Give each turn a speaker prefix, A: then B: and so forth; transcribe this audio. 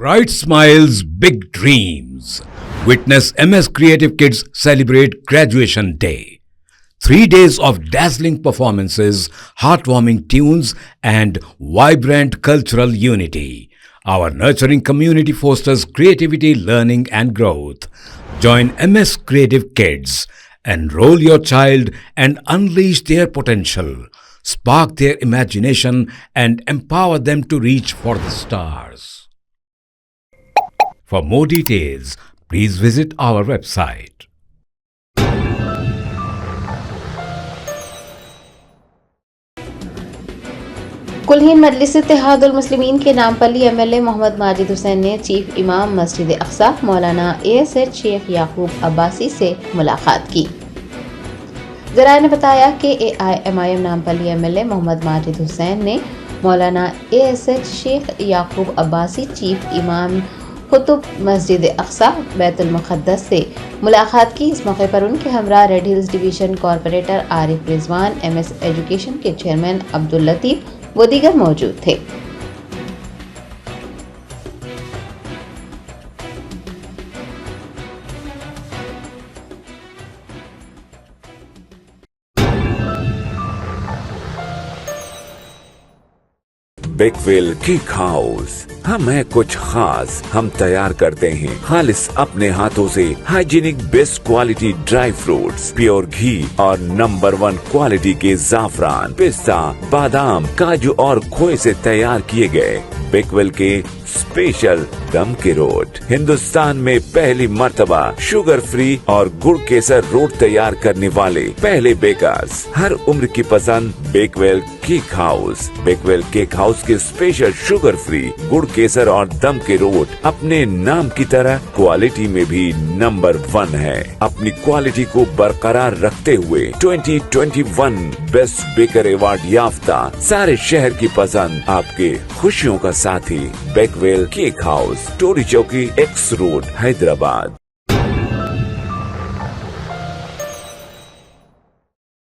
A: Bright smiles, big dreams. Witness MS Creative Kids celebrate Graduation Day. 3 days of dazzling performances, heartwarming tunes, and vibrant cultural unity. Our nurturing community fosters creativity, learning, and growth. Join MS Creative Kids. Enroll your child and unleash their potential. Spark their imagination and empower them to reach for the stars. For more details, please visit our website.
B: कुलहीन मजलिस इत्तेहादुल मुस्लिमीन के Nampally MLA Mohammad Majid Hussain ने chief इमाम मस्जिद अक्सा मौलाना ASH Sheikh याकूब अब्बासी से मुलाकात की। ज़राए ने बताया कि AIMIM नामपल्ली एमएलए मोहम्मद माजिद हुसैन ने मौलाना ASH शेख याकूब अब्बासी चीफ इमाम खुतुब मस्जिद अक्सा बैतुल मुक़द्दस से मुलाकात की। इस मौके पर उनके हमरा red hills division corporator Arif Rizwan, MS education के चेयरमैन अब्दुल लतीफ़ वो दीगर मौजूद थे।
C: Bakewell cake house. हम है कुछ खास, हम तैयार करते हैं खालिस अपने हाथों से hygienic best quality dry fruits, pure घी और नंबर 1 क्वालिटी के जाफरान, पिस्ता, बादाम, काजू और खोए से तैयार किए गए बेकवेल के स्पेशल दम के रोट। हिंदुस्तान में पहली मर्तबा शुगर फ्री और गुड़ केसर रोट तैयार करने वाले पहले बेकर्स। हर उम्र की पसंद Bakewell cake house. Bakewell cake house के स्पेशल शुगर फ्री गुड़ केसर और दम के रोट अपने नाम की तरह क्वालिटी में भी नंबर 1 है। अपनी क्वालिटी को बरकरार रखते हुए 2021 बेस्ट बेकर अवार्ड याफ्ता सारे शहर की पसंद, आपके खुशियों का साथी बेकवेल केक हाउस, टोरी चौकी, X रोड, हैदराबाद।